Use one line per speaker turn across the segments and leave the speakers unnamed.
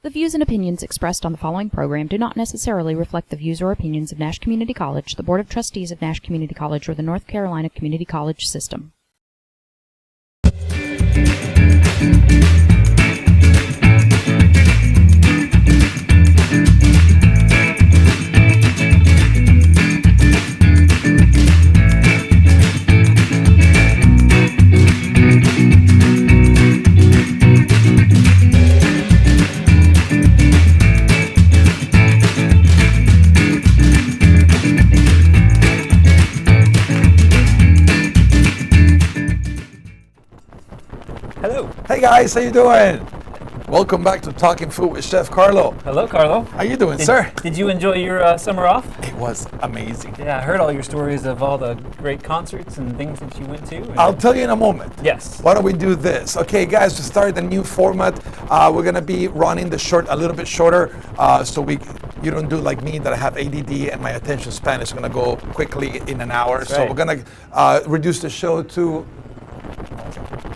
The views and opinions expressed on the following program do not necessarily reflect the views or opinions of Nash Community College, the Board of Trustees of Nash Community College, or the North Carolina Community College System.
Hello.
Hey guys, how you doing? Welcome back to Talking Food with Chef Carlo.
Hello, Carlo.
How you doing, sir?
Did you enjoy your summer off?
It was amazing.
Yeah, I heard all your stories of all the great concerts and things that you went to.
I'll tell you in a moment.
Yes.
Why don't we do this? Okay, guys, to start the new format, we're gonna be running the short a little bit shorter, so you don't do like me that I have ADD and my attention span is gonna go quickly in an hour.
That's
so
right.
we're gonna reduce the show to.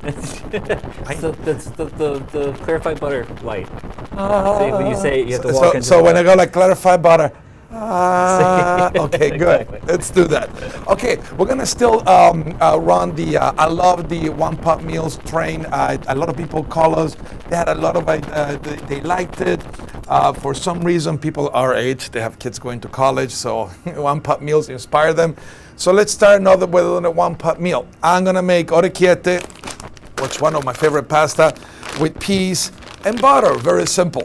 So that's the clarified butter light. So when you say it, you have to walk into
So when
the-
I go like clarified butter. Okay, good.
Exactly.
Let's do that. Okay, we're gonna still run the I love the one pot meals train. A lot of people call us. They had a lot of they liked it. For some reason, people our age, they have kids going to college, so one pot meals inspire them. So let's start another with a one pot meal. I'm gonna make orecchiette, which is one of my favorite pasta, with peas and butter. Very simple.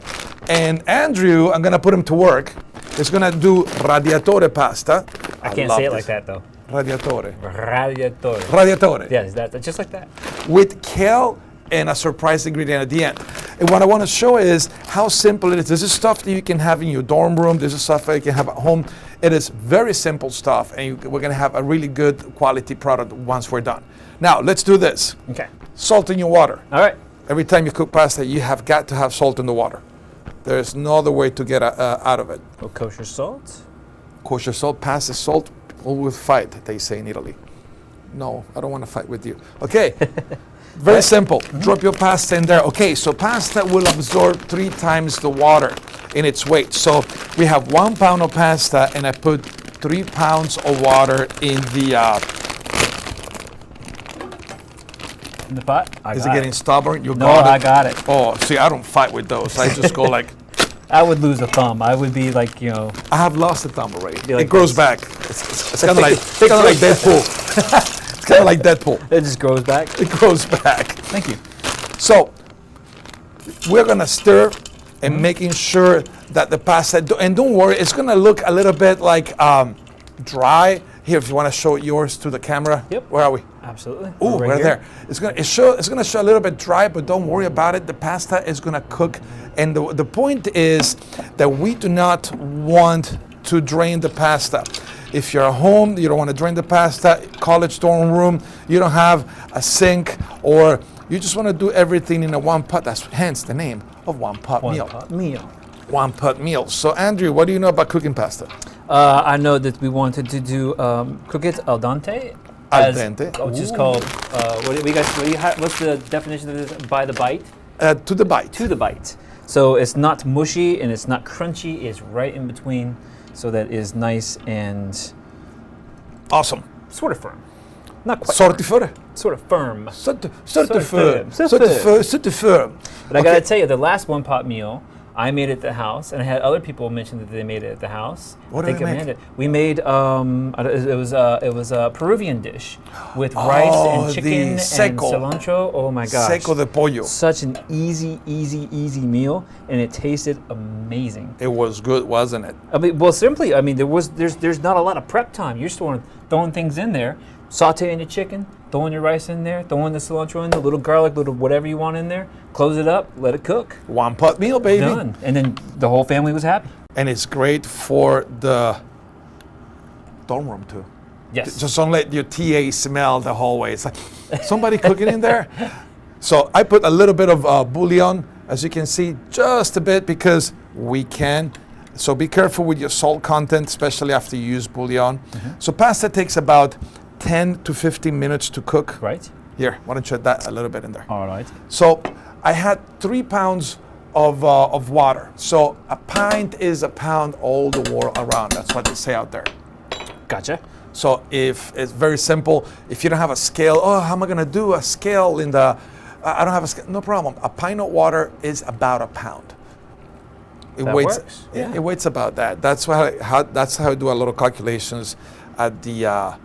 And Andrew, I'm gonna put him to work. Is gonna do radiatore pasta.
I can't say it like that though.
Radiatore.
Radiatore.
Radiatore.
Yeah, that's just like that.
With kale and a surprise ingredient at the end. And what I want to show is how simple it is. This is stuff that you can have in your dorm room. This is stuff that you can have at home. It is very simple stuff, and we're going to have a really good quality product once we're done. Now, let's do this.
Okay.
Salt in your water.
All right.
Every time you cook pasta, you have got to have salt in the water. There's no other way to get out of it.
Oh, kosher salt.
Kosher salt, pasta salt, all will fight, they say in Italy. No, I don't want to fight with you. Okay, very simple. Drop your pasta in there. Okay, so pasta will absorb 3 times the water in its weight. So we have 1 pound of pasta, and I put 3 pounds of water in the.
In the pot.
Is it getting stubborn? You
No,
got it?
I got it.
Oh, see, I don't fight with those. I just go like.
I would lose a thumb. I would be like,
I have lost the thumb already.
Be like
It grows
this.
back. It's kind of like Deadpool. It's kind of like Deadpool.
it just grows back.
It grows back.
Thank you.
So we're gonna stir and making sure that the pasta, and don't worry, it's gonna look a little bit like dry. Here, if you want to show yours to the camera.
Yep.
Where are we?
Absolutely.
Ooh,
Right
we're
here.
there. It's gonna show a little bit dry, but don't worry about it. The pasta is gonna cook, and the point is that we do not want to drain the pasta. If you're at home, you don't want to drain the pasta. College dorm room, you don't have a sink, or you just want to do everything in a one pot. That's hence the name of one pot meal.
Pot meal.
One pot meal. So Andrew, what do you know about cooking pasta?
I know that we wanted to do cook it al dente.
Al dente.
Which is
Ooh.
called, what's the definition of this? By the bite?
To the bite.
To the bite. So it's not mushy and it's not crunchy, it's right in between, so that is nice and
Awesome.
sort of firm. Not quite
Sorti för.
sort of firm.
Sorti
Sorti
för.
för.
Sorti för.
But I gotta tell you, the last one pot meal, I made it at the house, and I had other people mention that they made it at the house.
What
I
did
think
they make?
Amanda. We made it was a Peruvian dish with rice and
the
chicken and
seco.
cilantro. Oh my gosh!
Seco de pollo.
Such an easy meal, and it tasted amazing.
It was good, wasn't it?
I mean, well, simply, I mean, there's not a lot of prep time. You're just throwing things in there, sauteing your chicken, throwing your rice in there, throwing the cilantro in there, little garlic, little whatever you want in there. Close it up, let it cook.
One pot meal, baby.
Done. And then the whole family was happy.
And it's great for the dorm room too.
Yes.
Just don't let your TA smell the hallway. It's like somebody cooking in there. So I put a little bit of bouillon, as you can see, just a bit because we can. So be careful with your salt content, especially after you use bouillon. So pasta takes about 10 to 15 minutes to cook.
Right.
Here, why don't you add that a little bit in there?
All right.
So I had 3 pounds of water. So a pint is a pound all the world around. That's what they say out there.
Gotcha.
So if it's very simple, if you don't have a scale, oh, how am I going to do a scale in the, I don't have a scale, no problem. A pint of water is about a pound.
That works.
Yeah. It weighs about that. That's that's how I do a lot of calculations at the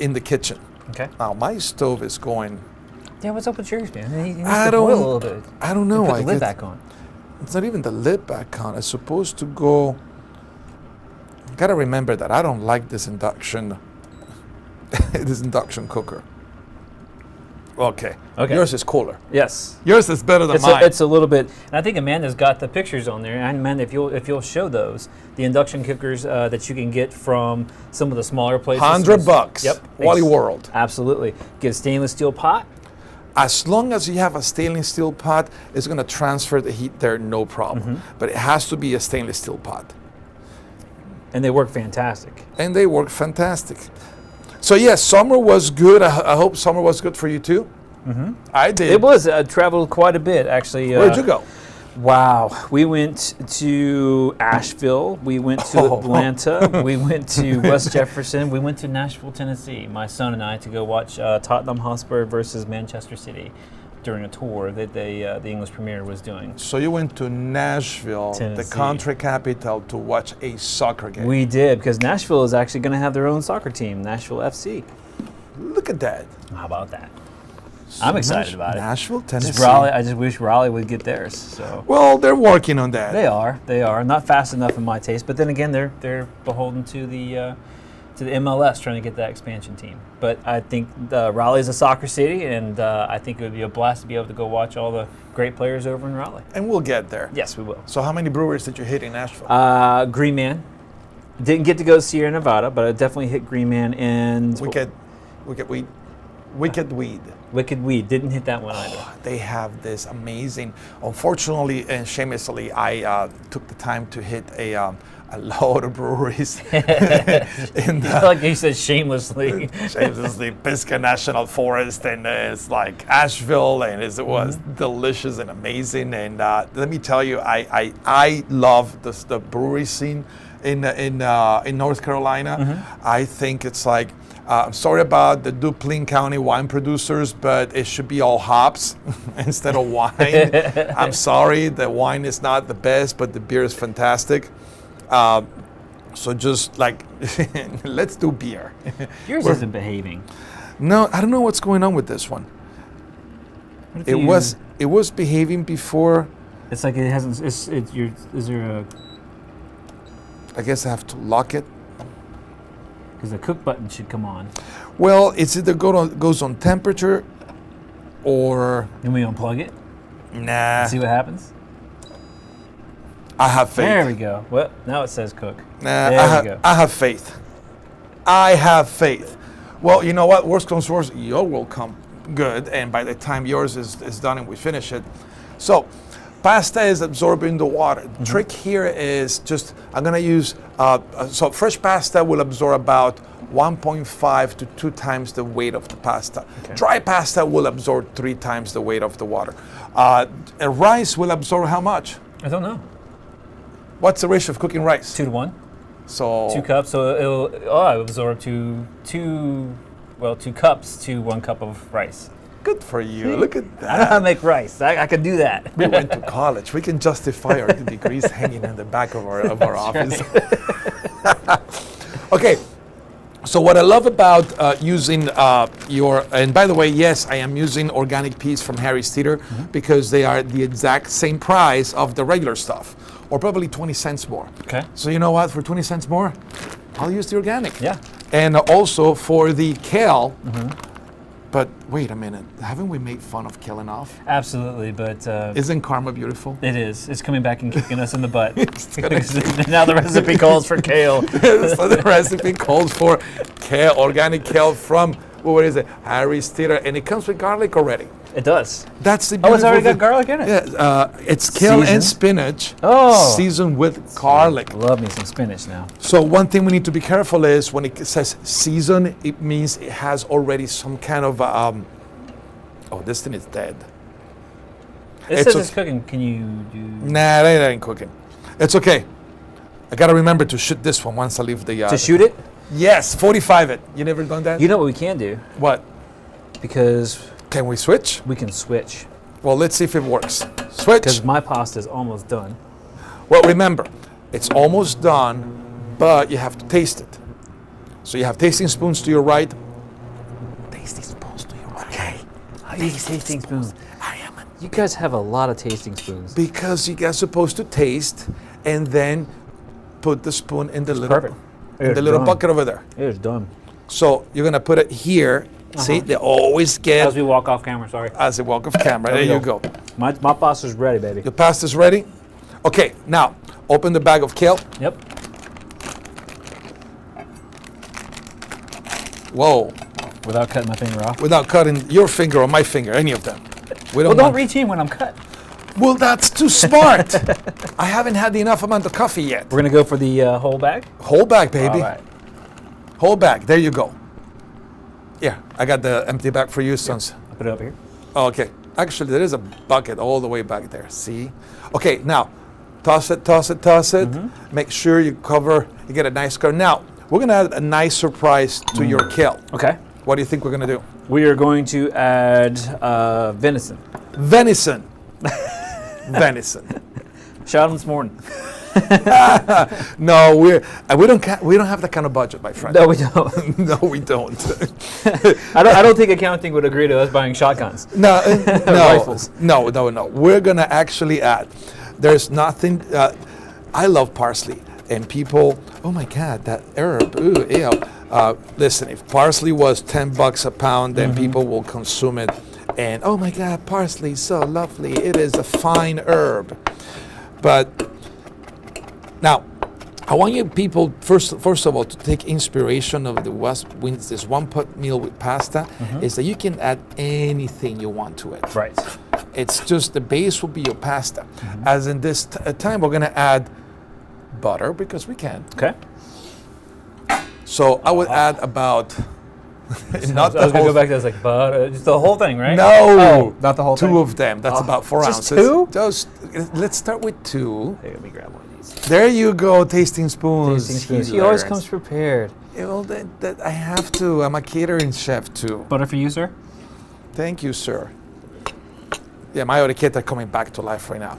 in the kitchen.
Okay.
Now my stove is going.
Yeah, what's up with yours, man? He needs
I
to
don't.
boil a little bit.
I don't know.
Put the lid back on.
It's not even the lid back on. It's supposed to go. Gotta remember that I don't like this induction. This induction cooker. Okay. Yours is cooler.
Yes.
Yours is better than mine.
It's a little bit, and I think Amanda's got the pictures on there. And Amanda, if you'll show those, the induction cookers that you can get from some of the smaller places.
$100.
Yep.
Wally World.
Absolutely. Get a stainless steel pot.
As long as you have a stainless steel pot, it's going to transfer the heat there, no problem.
Mm-hmm.
But it has to be a stainless steel pot.
And they work fantastic.
And they work fantastic. So yes, summer was good. I hope summer was good for you too.
Mm-hmm.
I did.
It was. I traveled quite a bit, actually.
Where'd you go?
Wow. We went to Asheville. We went to Atlanta. We went to West Jefferson. We went to Nashville, Tennessee, my son and I, to go watch Tottenham Hotspur versus Manchester City during a tour that the English Premier was doing.
So you went to Nashville,
Tennessee,
the country capital, to watch a soccer game.
We did, because Nashville is actually going to have their own soccer team, Nashville FC.
Look at that.
How about that? I'm excited about it.
Nashville, Tennessee.
I just wish Raleigh would get theirs. So.
Well, they're working on that.
They are not fast enough in my taste. But then again, they're beholden to the MLS trying to get that expansion team. But I think Raleigh is a soccer city, and I think it would be a blast to be able to go watch all the great players over in Raleigh.
And we'll get there.
Yes, we will.
So how many breweries did you hit in Nashville?
Green Man. Didn't get to go to Sierra Nevada, but I definitely hit Green Man and
Wicked Weed.
Wicked Weed. Didn't hit that one either.
They have this amazing. Unfortunately and shamelessly, I took the time to hit a lot of breweries.
Like you said, shamelessly.
Shamelessly, Pisgah National Forest, and it's like Asheville, and it was delicious and amazing. And let me tell you, I love the brewery scene in North Carolina. I think it's like. I'm sorry about the Duplin County wine producers, but it should be all hops instead of wine. I'm sorry, the wine is not the best, but the beer is fantastic. So just like, let's do beer.
Yours isn't behaving.
No, I don't know what's going on with this one. It was behaving before.
It's like it hasn't. Is there a?
I guess I have to lock it.
Because the cook button should come on.
Well, it's either goes on temperature, or.
Can we unplug it?
Nah.
See what happens.
I have faith.
There we go. Well, now it says cook.
Nah,
there we go.
I have faith. I have faith. Well, you know what? Worst comes to worst, yours will come good, and by the time yours is done and we finish it. So, pasta is absorbing the water. The trick here is just, I'm gonna use, so fresh pasta will absorb about 1.5 to 2 times the weight of the pasta. Okay. Dry pasta will absorb 3 times the weight of the water. Rice will absorb how much?
I don't know.
What's the ratio of cooking rice?
2 to 1.
So
2 cups. So it'll absorb two cups to 1 cup of rice.
Good for you. Look at that.
I know how to make rice. I can do that.
We went to college. We can justify our degrees hanging in the back of our office. Right. Okay. So what I love about using and by the way, yes, I am using organic peas from Harry's Theater because they are the exact same price of the regular stuff, or probably 20 cents more.
Okay.
So you know what? For 20 cents more, I'll use the organic.
Yeah.
And also for the kale. But wait a minute, haven't we made fun of killing off?
Absolutely, but...
Isn't karma beautiful?
It is. It's coming back and kicking us in the butt. Now the recipe calls for kale.
So the recipe calls for kale, organic kale from, what is it, Harry's Theater, and it comes with garlic already.
It does.
That's the
beautiful it's already got garlic in it?
Yeah, it's kale and spinach seasoned with garlic.
Love me some spinach now.
So one thing we need to be careful is when it says season, it means it has already some kind of, oh, this thing is dead.
It says it's cooking. Can you do?
Nah, that ain't cooking. It's okay. I gotta remember to shoot this one once I leave the.
To shoot it?
Yes, 45 it. You never done that?
You know what we can do?
What?
Because
Can we switch?
we can switch.
Well, let's see if it works. Switch.
Because my pasta is almost done.
Well, remember, it's almost done, but you have to taste it. So you have tasting spoons to your right. Tasting spoons to your right. Okay.
I use tasting spoons.
I am a
You guys have a lot of tasting spoons.
because you guys supposed to taste and then put the spoon in the little
Perfect.
in the little bucket over there.
It is done.
So you're gonna put it here. See, they always get
As we walk off camera, sorry.
as a walk of camera. There
we
you
go.
go.
My pasta's ready, baby.
Your pasta's ready. Okay, now open the bag of kale.
Yep.
Whoa!
Without cutting my finger off.
Without cutting your finger or my finger, any of them. We
Well,
don't
don't
want-
reach in when I'm cut.
Well, that's too smart. I haven't had enough amount of coffee yet.
We're gonna go for the whole bag.
Whole bag, baby.
All right.
Whole bag. There you go. Yeah, I got the empty bag for you, sons.
I'll put it over here.
Oh, okay. Actually, there is a bucket all the way back there. See? Okay, now toss it, toss it, toss it. Make sure you cover. You get a nice cover. Now we're gonna add a nice surprise to your kale.
Okay.
What do you think we're gonna do?
We are going to add venison.
Venison. Venison.
Shot them this morning.
No, we don't have that kind of budget, my friend.
No, we don't.
No, we don't.
I don't think accounting would agree to us buying shotguns.
No,
Rifles.
no. We're gonna actually add. There's nothing. I love parsley, and people. Oh my God, that herb. Ooh, ew. Listen, if parsley was $10 a pound, then people will consume it. And oh my God, parsley is so lovely. It is a fine herb. But now, I want you people first of all to take inspiration of this one pot meal with pasta. Is that you can add anything you want to it.
Right.
It's just the base will be your pasta. As in this time, we're gonna add butter because we can.
Okay.
So I would add about not
I was
the
gonna
whole
go back to this, like, but just the whole thing, right?
No,
Oh, not the whole
two
thing.
of them. That's about 4
just
ounces.
two?
Just let's start with 2.
Hey, let me grab one of these.
There you go, tasting spoons.
Tasting spoons.
He
He always
learns.
comes prepared.
Well, that I have to. I'm a catering chef too.
Butter for you, sir.
Thank you, sir. Yeah, my orequeta coming back to life right now.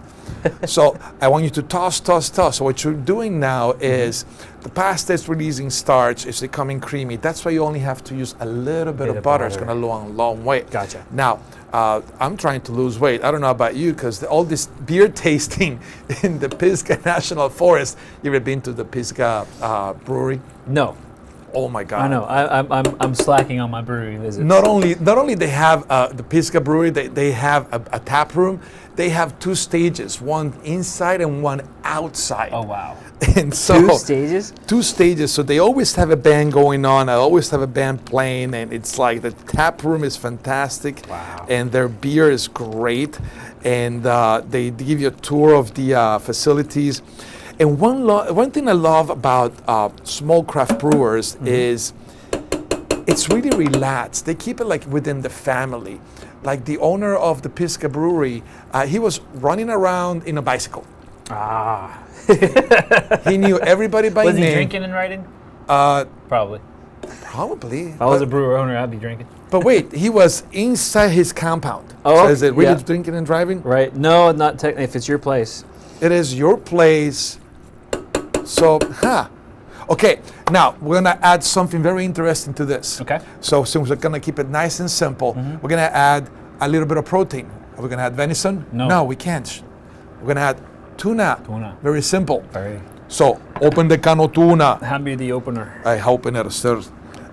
So I want you to toss. So what you're doing now is the pasta is releasing starch. It's becoming creamy. That's why you only have to use a little bit of butter. It's going to go a long way.
Gotcha.
Now, I'm trying to lose weight. I don't know about you because all this beer tasting in the Pisgah National Forest. You ever been to the Pisgah brewery?
No,
Oh my God.
I know. I'm slacking on my brewery visits.
Not only they have the Pisgah Brewery, they have a tap room. They have 2 stages, one inside and one outside.
Oh wow.
And so
2 stages.
2 stages. So they always have a band going on. I always have a band playing, and it's like the tap room is fantastic.
Wow.
And their beer is great, and they give you a tour of the facilities. And one thing I love about small craft brewers is it's really relaxed. They keep it like within the family. Like the owner of the Pisgah Brewery, he was running around in a bicycle.
Ah.
He knew everybody by
Was
name.
he drinking and riding? Probably.
Probably.
If I was a brewer owner, I'd be drinking.
But wait, he was inside his compound.
Oh,
so is it really
yeah.
drinking and driving?
Right. No, not technically. If it's your place.
It is your place. So, Okay, now we're gonna add something very interesting to this.
Okay.
So since we're gonna keep it nice and simple, we're gonna add a little bit of protein. Are we gonna add venison?
No.
No, we can't. We're gonna add tuna.
Tuna.
Very simple.
Very.
So open the can of tuna.
Hand me the opener.
I open it, sir.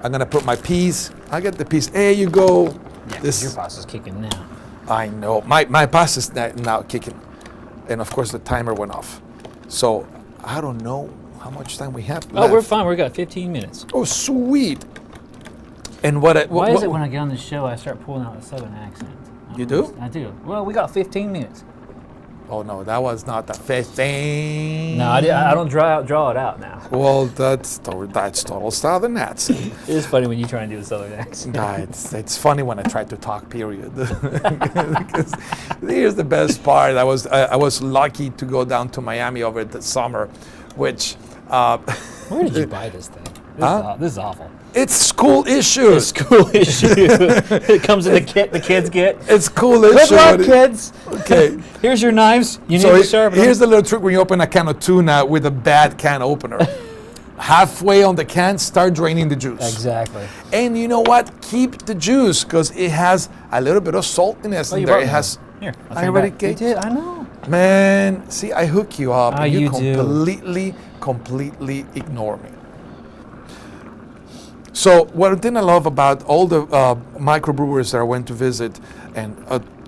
I'm gonna put my peas. I get the peas. There you go.
Yeah,
This
your boss is kicking now.
I know. My pass is now kicking. And of course the timer went off. So I don't know how much time we have left.
Oh, we're fine. We got 15 minutes.
Oh, sweet. And what
Why is it when I get on the show, I start pulling out a Southern accent?
You do?
I do. Well, we got 15 minutes.
Oh no, that was not the fifth thing.
No, I don't draw it out now.
Well, that's total Southern accent.
It is funny when you try and do a Southern accent.
Nah, it's funny when I try to talk. Period. Because here's the best part. I was lucky to go down to Miami over the summer, which.
Where did you buy this thing? This is awful.
It's school issue.
It's school issue. It comes in the kit the kids get.
It's school issue.
Good luck, kids.
Okay.
Here's your knives. You need
So
to sharpen
here's
them.
the little trick when you open a can of tuna with a bad can opener. Halfway on the can, start draining the juice.
Exactly.
And you know what? Keep the juice because it has a little bit of saltiness in there. It has.
Here.
I already
You
gave.
did. I know.
Man, see, I hook you up. And
You do.
completely ignore me. So what thing I love about all the microbrewers that I went to visit, and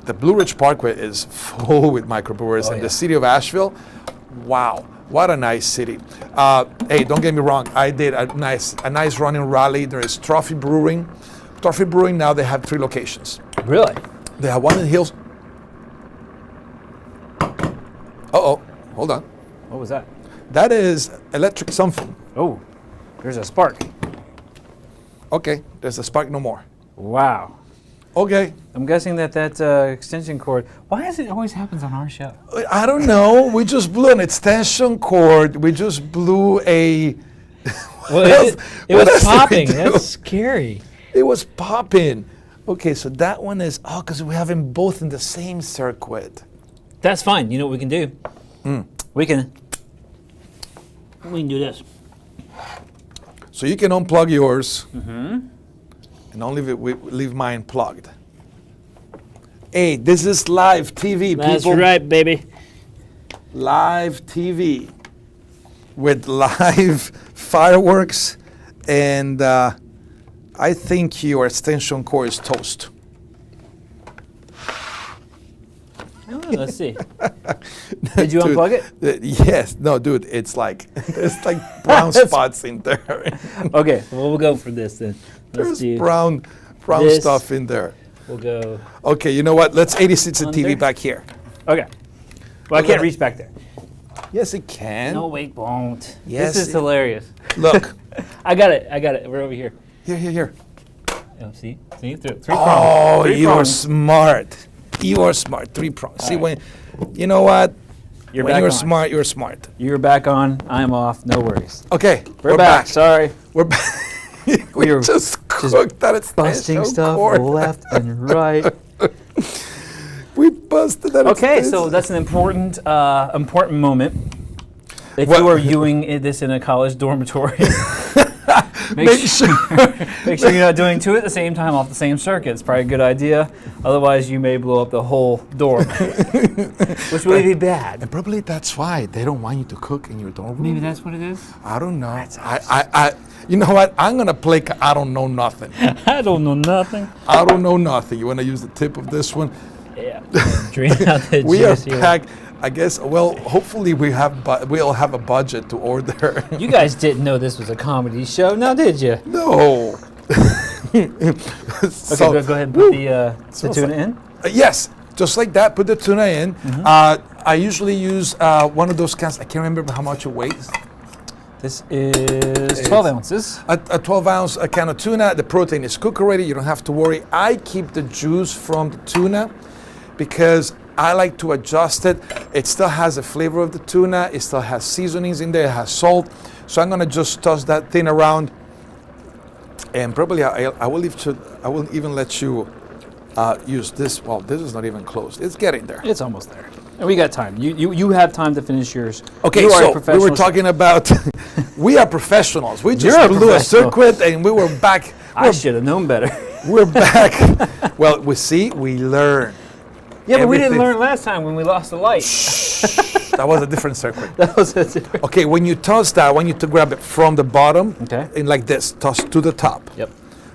the Blue Ridge Parkway is full with microbrewers, and
yeah.
the city of Asheville, wow, what a nice city. Hey, don't get me wrong, I did a nice running rally. There is Trophy Brewing. Trophy Brewing now they have 3 locations.
Really?
They have one in the hills. Uh-oh, hold on.
What was that?
That is electric something.
Oh, there's a spark.
Okay, there's a spark no more.
Wow.
Okay.
I'm guessing that extension cord. Why does it always happens on our show?
I don't know. We just blew an extension cord. We just blew a.
Well, it
What else
was
did we
popping.
do?
That's scary.
It was popping. Okay, so that one is because we have them both in the same circuit.
That's fine. You know what we can do? We can do this.
So you can unplug yours, and only leave mine plugged. Hey, this is live TV,
That's
people.
right, baby.
Live TV with live fireworks, and I think your extension cord is toast.
Let's see. Did you
Dude,
unplug it?
Yes. No, dude, it's like there's like brown spots in there.
Okay, well, we'll go for this then. Let's
There's
do.
brown
this.
stuff in there.
We'll go.
Okay, you know what? Let's 86 the TV
Under?
back here.
Okay. Well, I can't reach back there.
Yes, it can.
No, wait, won't.
Yes,
This is
it-
hilarious.
Look.
I got it. We're over here.
Here.
Oh, see, three prongs.
Oh,
Three
you are
prongs.
smart. You are smart. 3 prongs. See,
right.
you know what?
You're
when
back
you're
on.
smart, you're smart.
You're back on. I'm off. No worries.
Okay,
We're back. Sorry.
We're back. we
were
just cooked that extension
Busting stuff
cord.
left and right.
We busted that.
Okay,
extension.
so that's an important moment. If
Well-
you are viewing this in a college dormitory,
Make sure.
make sure you're not doing 2 at the same time off the same circuit. It's probably a good idea. Otherwise, you may blow up the whole dorm, which would be bad.
And probably that's why they don't want you to cook in your dorm room.
Maybe that's what it is.
I don't know. I you know what? I'm gonna play. I don't know nothing.
I don't know nothing.
I don't know nothing. You wanna use the tip of this one?
Yeah. Drain out the
We are
juice here.
packed. I guess. Well, hopefully we'll have a budget to order.
You guys didn't know this was a comedy show, now did you?
No.
Okay,
So,
go ahead and put the tuna in.
Yes, just like that. Put the tuna in. I usually use one of those cans. I can't remember how much it weighs.
This is 12 ounces.
A 12-ounce can of tuna. The protein is cooked already. You don't have to worry. I keep the juice from the tuna because I like to adjust it. It still has the flavor of the tuna. It still has seasonings in there. It has salt. So I'm gonna just toss that thing around, and probably I will even let you use this. Well, this is not even closed. It's getting there.
It's almost there. And we got time. You have time to finish yours.
Okay,
You are a
so we
professional
were talking about we are professionals. We
You're
just
a
blew a
professional.
circuit and we were back.
I should have known better.
We're back. Well, we learn.
Yeah, but we didn't
Everything-
learn last time when we lost the light.
That was a different circuit.
That was a different.
Okay, when you toss that, I want you to grab it from the bottom.
Okay.
And like this, toss to the top.
Yep.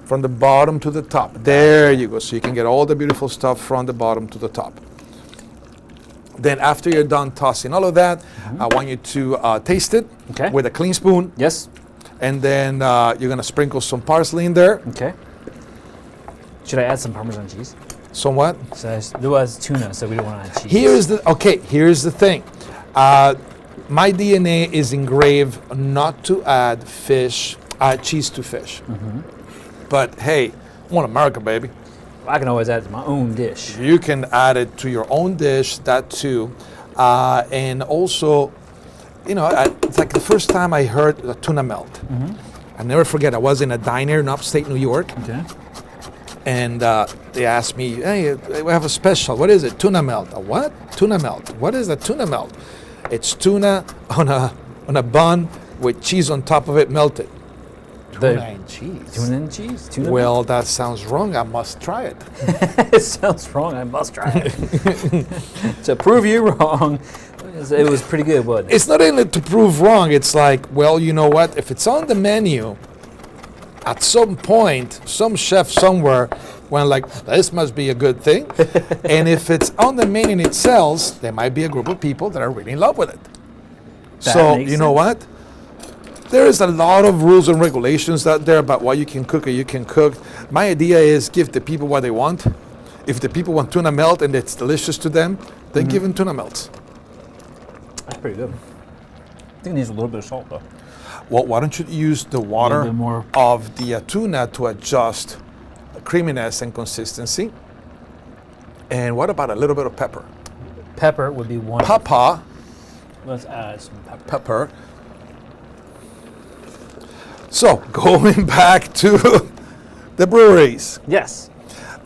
From the bottom to the top. There you go. So you can get all the beautiful stuff from the bottom to the top. Then after you're done tossing all of that, I want you to taste it
Okay.
with a clean spoon.
Yes.
And then you're going to sprinkle some parsley in there.
Okay. Should I add some Parmesan cheese?
Somewhat.
So there was tuna, so we don't want to cheese.
Here's the thing. My DNA is engraved not to add cheese to fish. But hey, I want America, baby.
I can always add it to my own dish.
You can add it to your own dish, that too. And also, it's like the first time I heard the tuna melt. I'll never forget, I was in a diner in upstate New York.
Okay.
And they asked me, hey, we have a special. What is it? Tuna melt. A what? Tuna melt. What is a tuna melt? It's tuna on a bun with cheese on top of it melted. Tuna and cheese.
Tuna and cheese. Tuna
well, that sounds wrong. I must try it.
It sounds wrong. I must try it. To prove you wrong, it was pretty good, wasn't it?
It's not only to prove wrong. It's like, well, you know what? If it's on the menu, at some point, some chef somewhere went like, this must be a good thing. And if it's on the menu and it sells, there might be a group of people that are really in love with it. So, you know what? There is a lot of rules and regulations out there about what you can cook or you can cook. My idea is give the people what they want. If the people want tuna melt and it's delicious to them, then give them tuna melts.
That's pretty good. I think it needs a little bit of salt, though.
Well, why don't you use the water
more.
of the tuna to adjust creaminess and consistency? And what about a little bit of pepper?
Pepper would be one.
Papa.
Let's add some pepper.
Pepper. So, going back to the breweries.
Yes.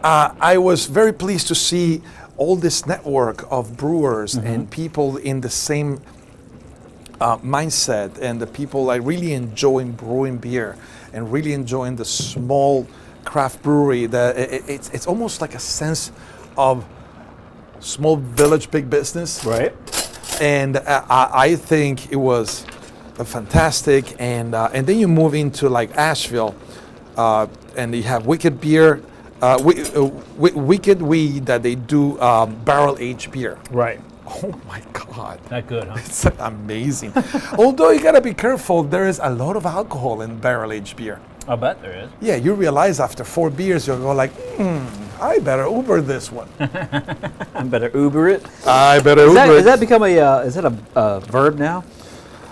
I was very pleased to see all this network of brewers and people in the same mindset, and the people like really enjoying brewing beer and really enjoying the small craft brewery. It's almost like a sense of small village, big business.
Right.
And I think it was fantastic. And then you move into like Asheville, and you have Wicked Beer, Wicked Weed, that they do barrel aged beer.
Right.
Oh my God.
Not good, huh?
It's amazing. Although you gotta be careful, there is a lot of alcohol in barrel aged beer.
I bet there is.
Yeah, you realize after 4 beers, you'll go like, I better Uber this one.
I better Uber it.
I better Uber it.
Does that become is that a verb now?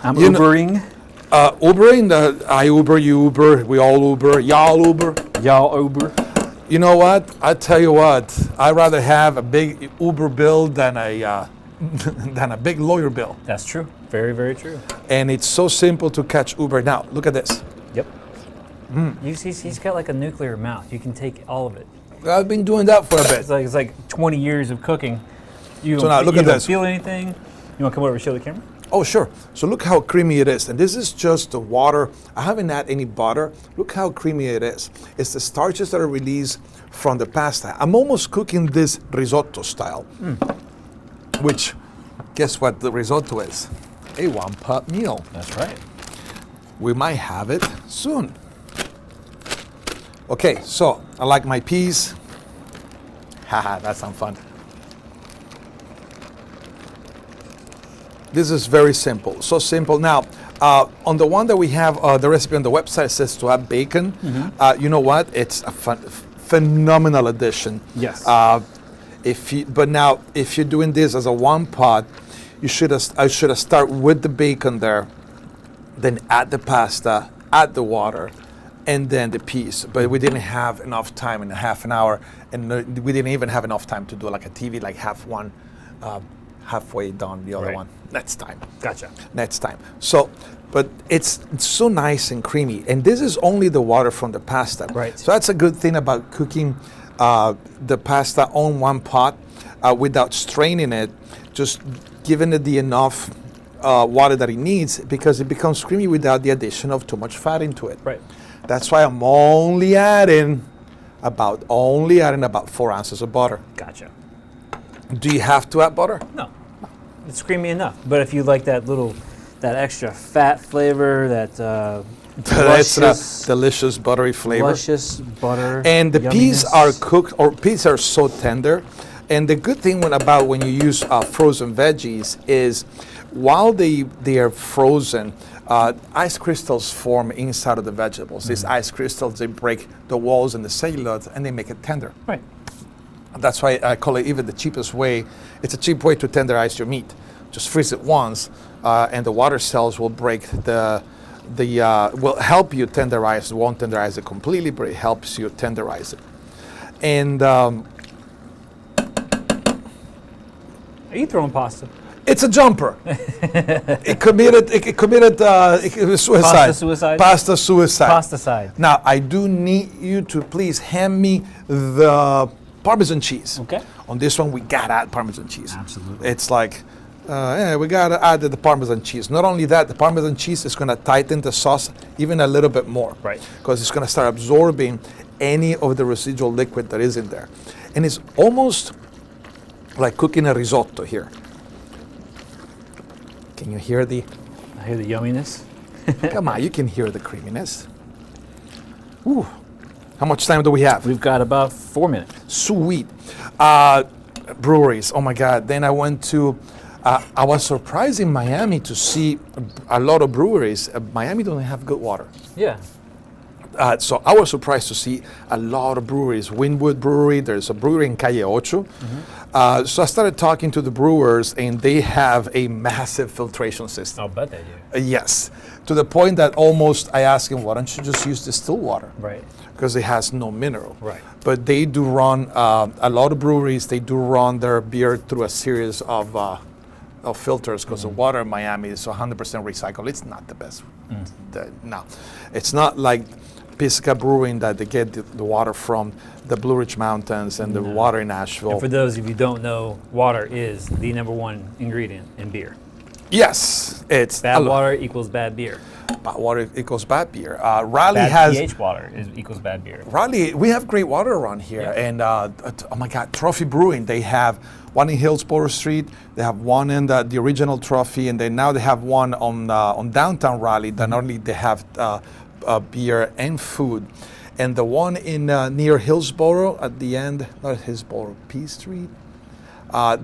I'm Ubering.
Ubering, I Uber, you Uber, we all Uber, y'all Uber.
Y'all Uber.
You know what? I tell you what, I'd rather have a big Uber bill than a big lawyer bill.
That's true. Very, very true.
And it's so simple to catch Uber. Now, look at this.
Yep. He's got like a nuclear mouth. You can take all of it.
I've been doing that for a bit.
It's like 20 years of cooking. You
So now look at
don't
this.
feel anything. You want to come over and show the camera?
Oh, sure. So look how creamy it is. And this is just the water. I haven't had any butter. Look how creamy it is. It's the starches that are released from the pasta. I'm almost cooking this risotto style, which, guess what the risotto is? A one-pot meal.
That's right.
We might have it soon. Okay, so I like my peas. Haha, that sounds fun. This is very simple, so simple. Now, on the one that we have, the recipe on the website says to add bacon. You know what? It's a phenomenal addition.
Yes.
But now, if you're doing this as a one pot, I should have start with the bacon there, then add the pasta, add the water, and then the peas. But we didn't have enough time in a half an hour, and we didn't even have enough time to do like a TV, like halfway done the other one. Next time.
Gotcha.
Next time. So, but it's so nice and creamy, and this is only the water from the pasta.
Right.
So that's a good thing about cooking the pasta on one pot without straining it, just giving it the enough water that it needs, because it becomes creamy without the addition of too much fat into it.
Right.
That's why I'm only adding about 4 ounces of butter.
Gotcha.
Do you have to add butter?
No. It's creamy enough. But if you like that extra fat flavor, that
That's a delicious buttery flavor.
luscious butter.
And the peas
yumminess.
are cooked, or peas are so tender. And the good thing about when you use frozen veggies is, while they are frozen, ice crystals form inside of the vegetables. These ice crystals, they break the walls and the cellulose, and they make it tender.
Right.
That's why I call it even the cheapest way. It's a cheap way to tenderize your meat. Just freeze it once, and the water cells will break will help you tenderize. It won't tenderize it completely, but it helps you tenderize it. And
Are you throwing pasta?
it's a jumper. It was suicide.
Pasta suicide?
Pasta suicide.
Pasta side.
Now, I do need you to please hand me the Parmesan cheese.
Okay.
On this one, we gotta add Parmesan cheese.
Absolutely.
It's like, we gotta add the Parmesan cheese. Not only that, the Parmesan cheese is gonna tighten the sauce even a little bit more.
Right.
Because it's gonna start absorbing any of the residual liquid that is in there. And it's almost like cooking a risotto here. Can you hear the,
I hear the yumminess.
come on, you can hear the creaminess. Ooh. How much time do we have?
We've got about 4 minutes.
Sweet. Breweries, oh my God. Then I went to, I was surprised in Miami to see a lot of breweries. Miami don't have good water.
Yeah.
So I was surprised to see a lot of breweries. Wynwood Brewery, there's a brewery in Calle Ocho. So I started talking to the brewers, and they have a massive filtration system.
I'll bet they do.
Yes, to the point that almost I asked him, why don't you just use distilled water?
Right.
Because it has no mineral.
Right.
But they do run, a lot of breweries, they do run their beer through a series of filters, because the water in Miami is 100% recycled. It's not the best. No, it's not like Pisca Brewing that they get the water from the Blue Ridge Mountains and the water in Nashville.
And for those of you who don't know, water is the #1 ingredient in beer.
Yes, it's
Bad water equals bad beer.
Bad water equals bad beer. Raleigh
Bad
has
pH water equals bad beer.
Raleigh. We have great water around here,
Yeah.
and oh my God, Trophy Brewing. They have one in Hillsborough Street. They have one in the original Trophy, and then now they have one on downtown Raleigh. That not only they have beer and food, and the one in near Hillsborough at the end, not Hillsborough, P Street.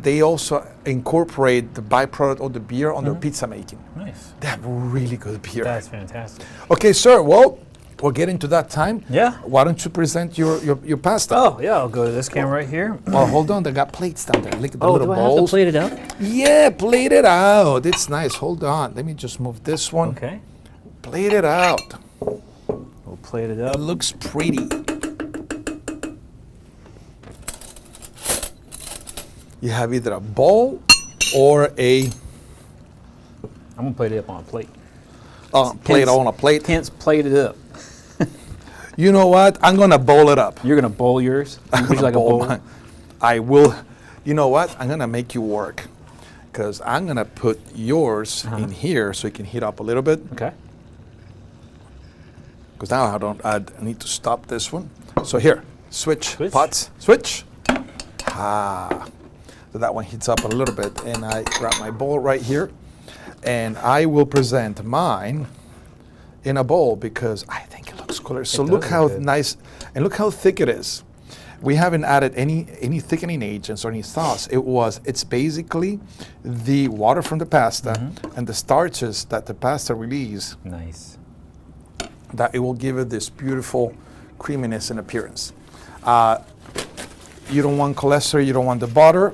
They also incorporate the byproduct of the beer on their pizza making.
Nice.
They have really good beer.
That's fantastic.
Okay, sir. Well, we're getting to that time.
Yeah.
Why don't you present your pasta?
Oh, yeah, I'll go to this camera right here.
Well, hold on. They got plates down there. Look at the
Oh,
little
do I have
bowls.
to plate it out?
Yeah, plate it out. It's nice. Hold on. Let me just move this one.
Okay.
Plate it out.
We'll plate it
It
up.
looks pretty. You have either a bowl or a
I'm going to plate it up on a plate.
plate on a plate.
Hence, plate it up.
You know what? I'm going to bowl it up.
You're going to bowl yours? Would you like a
bowl
bowl?
mine. I will. You know what? I'm going to make you work, because I'm going to put yours in here so you can heat up a little bit.
Okay.
Because now I need to stop this one. So here, switch.
Switch.
Pots, switch. So that one heats up a little bit, and I grab my bowl right here, and I will present mine in a bowl because I think it looks cooler. So look
does
how
look good.
nice, and look how thick it is. We haven't added any thickening agents or any sauce. It's basically the water from the pasta and the starches that the pasta release,
Nice.
that it will give it this beautiful creaminess and appearance. You don't want cholesterol, you don't want the butter.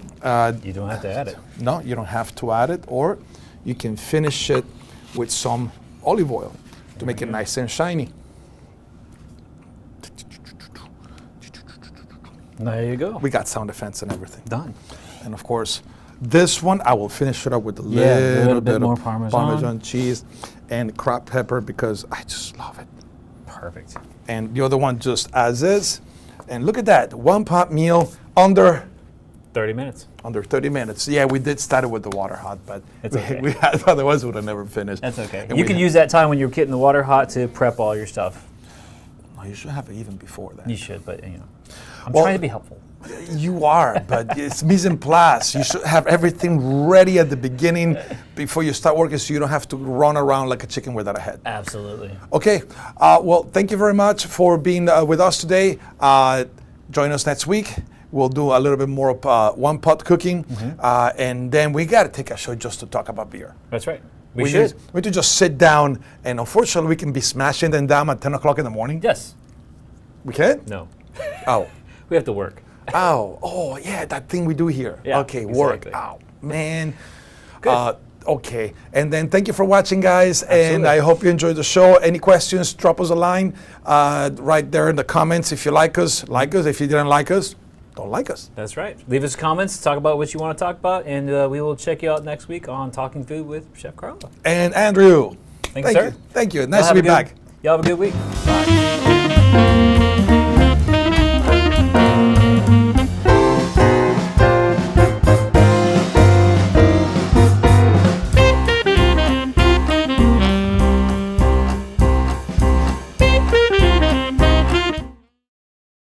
You don't have to add it.
No, you don't have to add it, or you can finish it with some olive oil to make it nice and shiny.
There you go.
We got sound effects and everything.
Done.
And of course, this one I will finish it up with a
Yeah,
little bit
more
of
Parmesan.
cheese and cracked pepper because I just love it.
Perfect.
And the other one just as is. And look at that, one pot meal under
30 minutes.
30 minutes. Yeah, we did start it with the water hot, but
It's okay.
we had, otherwise we would have never finished.
That's okay.
And
You
we
can
had-
use that time when you're getting the water hot to prep all your stuff.
No, you should have it even before that.
You should, but you know, I'm
Well-
trying to be helpful.
You are, but it's mise en place. You should have everything ready at the beginning before you start working so you don't have to run around like a chicken without a head.
Absolutely.
Okay, well, thank you very much for being with us today. Join us next week. We'll do a little bit more of one-pot cooking, and then we got to take a show just to talk about beer.
That's right. We should.
We need to just sit down, and unfortunately, we can be smashing them down at 10 o'clock in the morning.
Yes.
We can?
No.
Oh.
We have to work.
Ow. Oh, yeah, that thing we do here.
Yeah,
okay, work.
exactly.
Ow, man.
Good.
Okay, and then thank you for watching, guys, and
Absolutely.
I hope you enjoyed the show. Any questions, drop us a line right there in the comments. If you like us, like us. If you didn't like us, don't like us.
That's right. Leave us comments, talk about what you want to talk about, and we will check you out next week on Talking Food with Chef Carlo.
And Andrew,
Thanks, sir.
Thank you. Nice
Y'all
to be back.
Y'all have a good week. Bye.